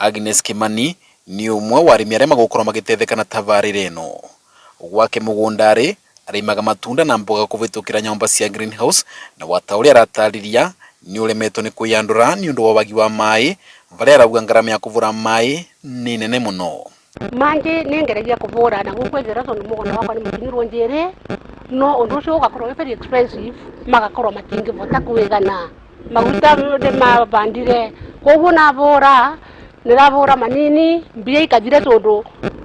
Agnes Kimani ni umwe wa arimi aria magukorwo magitetheka na tabarire ino. Gwake mugundari arimaga matunda na mboga kuvitukira nyumba cia greenhouse, na watauri aratariria ni uremetwo ni kuyandura ni undu wa wagi wa mai varia arauga ngarama ya kuvura mai ni nene muno. Manje nengeragia kuvura na gukwethera tondu mugunda wakwa ni mukinyirwo njiri no undu ucio ugakorwo very expensive magakorwo matingivota kuigana maguta de mabandire koguo navura niravura manini mbia ikathire tondu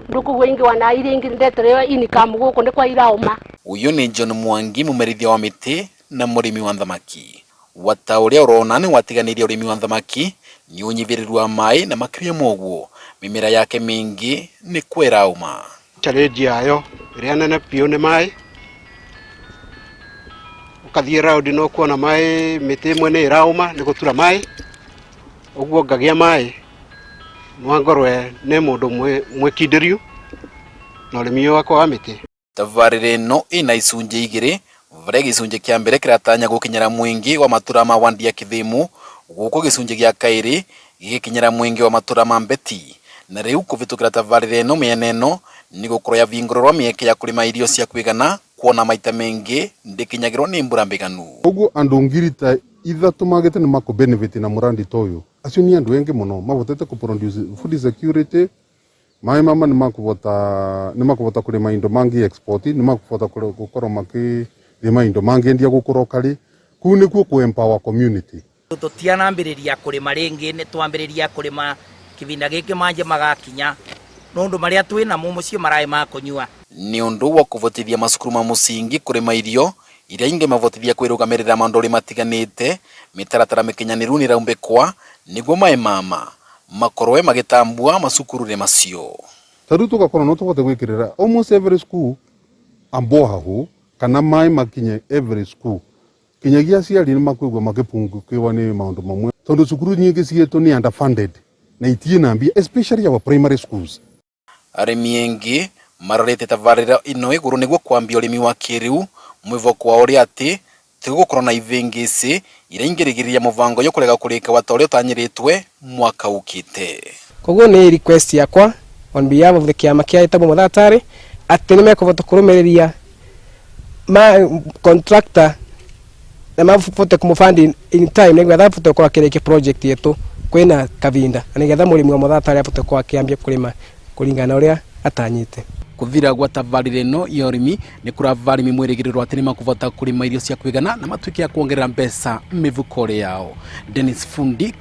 nduku wengi wana iringi ndeterewa income guku ndi kwa irauma. Uyu ni John Mwangi, mumerithia wa miti na murimi wa thamaki. Watauria urona ni watiganirie urimi wa thamaki ni unyiviriru wa mai na makiria moguo mimera yake mingi ni kwirauma. Challenge yayo iria nene piu ni mai. Ukathie round no kuona mai miti imwe ni irauma ni gutura mai. Uguo ngagia mai mwangorwe ne mundu mwikindirio na urimi wakwa wa miti. Tabarire ino ina icunje igiri, varia gicunje kia mbere kiratanya gukinyira mwingi wa matura ma Wandia Kithimu, guko gicunje gia kairi gikinyira mwingi wa matura ma Mbeti. Na riu kuvitukira tabarire ino miene ino ni gukorwo yavingururwa mieke ya kurima irio cia kwigana, kuona maita mengi ndikinyagirwo ni mbura mbiganu. Uguo andu ngiri ta ithatu magite ni mako benefit na murandi toyo. Acio ni andu engi muno mavotete ku produce food security. Mai mama ni makuvota kurima indo mangi export, ni makuvota gukorwo makirima indo mangi endia gukura kali. Kuu nikuo ku empower community. Tutianambiriria kurima ringi ni twambiriria kurima kivinda giki manje magakinya nundu maria twina mucio marai ma kunyua. Ni undu wa kuvotithia masukuru ma musingi kurima irio iria ingi mavotithia kwirugamirira maundu matiganite, mitaratara mikinyaniru ni raumbikwa niguo mai mama makorwe magitambua masukuru macio. Tariu tugakorwo no tuvote gwikirira almost every school ambohahu kana mai makinye every school. Kinyagia ciari ni makwigwa magipungukiwa ni maundu mamwe tondu cukuru nyingi cietu ni underfunded na itie na mbia, especially our primary schools. Arimi engi marorete tabarira ino iguru niguo kwambia urimi wa kiriu, mwivoko wa uria ati tigukorwo na ivingisi iria ingirigiria muvango yo kurega kurika watauri utanyiritwe mwaka ukite. Koguo ni request yakwa on behalf of the kiama kia Etabu Muthatari ati ni mekuvota kurumiriria ma contractor na mafuta kumufandi in time nigetha futa kwa kireke project yetu kwina kavinda nigetha murimi wa Muthatari afuta kwa kiambia kulima kulingana uria atanyite. Kuthira gwa tabarire ino ya urimi ni kuravarimi mwirigiriro ati ni makuvota kurima irio cia kwigana na matuiki ya kuongerera mbeca mivukore yao. Dennis Fundi.